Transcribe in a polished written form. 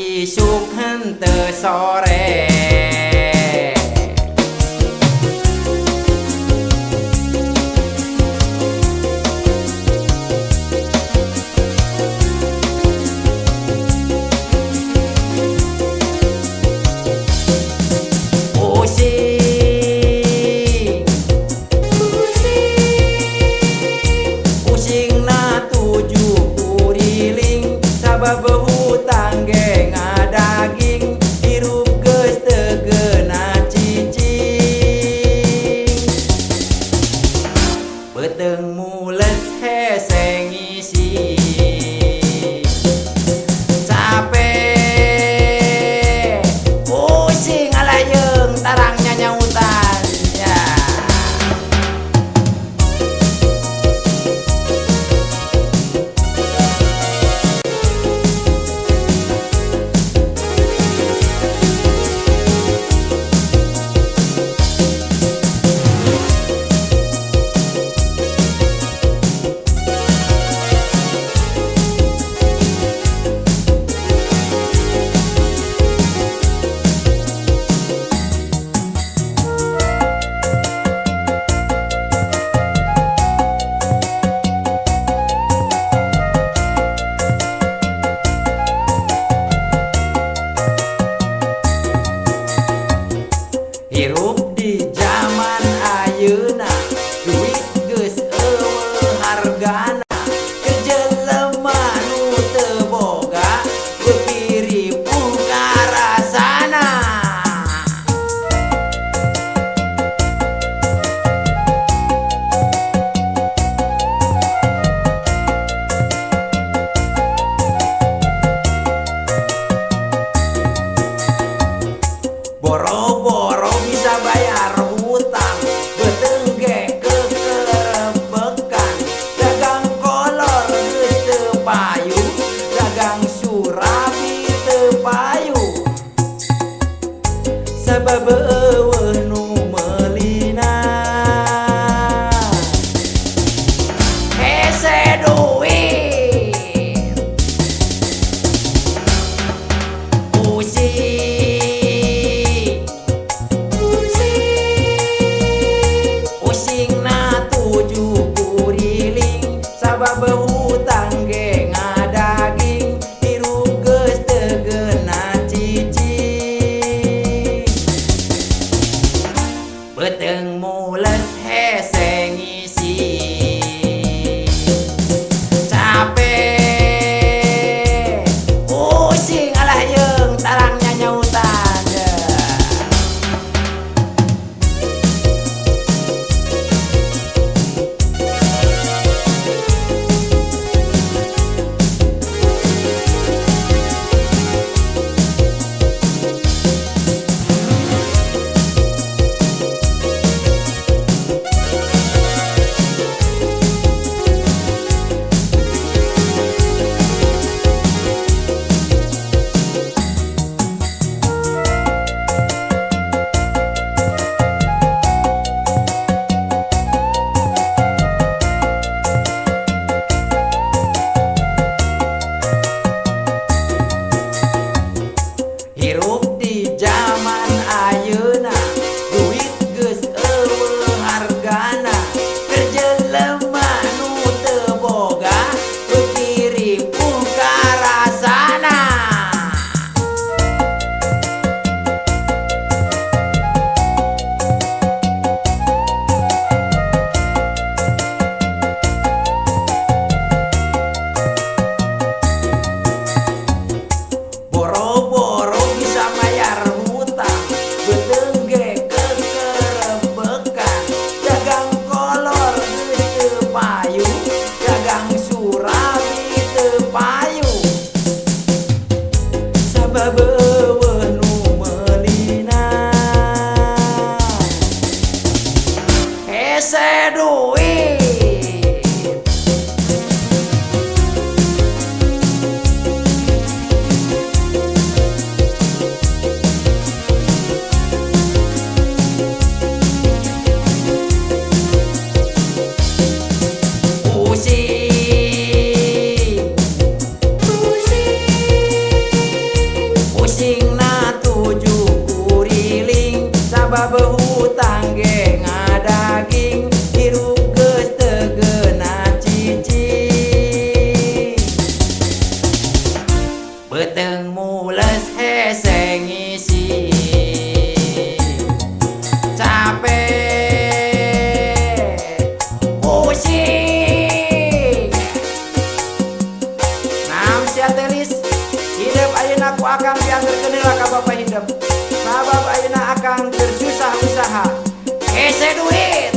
isuk henteu sore. Hutang ge ngadaging hirup geus teu geuna cicing. Beuteung mules hese ngisi capek pusing alayeung tarang nyanyautan ya. Hirup di zaman ayeuna duit geus eueuh hargana. Keur jelema nu teu boga beuki ripuh karasana. Boro-boro bisa bayar hutang, beuteung ge kekerebekan. Dagang kolor geus teu payu, dagang surabi teu payu. Sabab eueuh nu meulina hese duit. Sabab hutang ge ngadaging hirup geus teu geuna cicing. Beuteung mules hese ngisi capek pusing alayeung tarang nyanyautan ya. Hirup di zaman ayeuna duit geus eueuh hargana. Keur jelema nu teu boga beuki ripuh karasana. Boro-boro bisa bayar hutang, beuteung ge kekerebekan. Dagang kolor geus teu payu, dagang surabi teu payu. Sabab eueuh nu meulina hese duit. akang diantar kenila ka bapak hidup sabab ayeuna akang tersusah usaha ese duit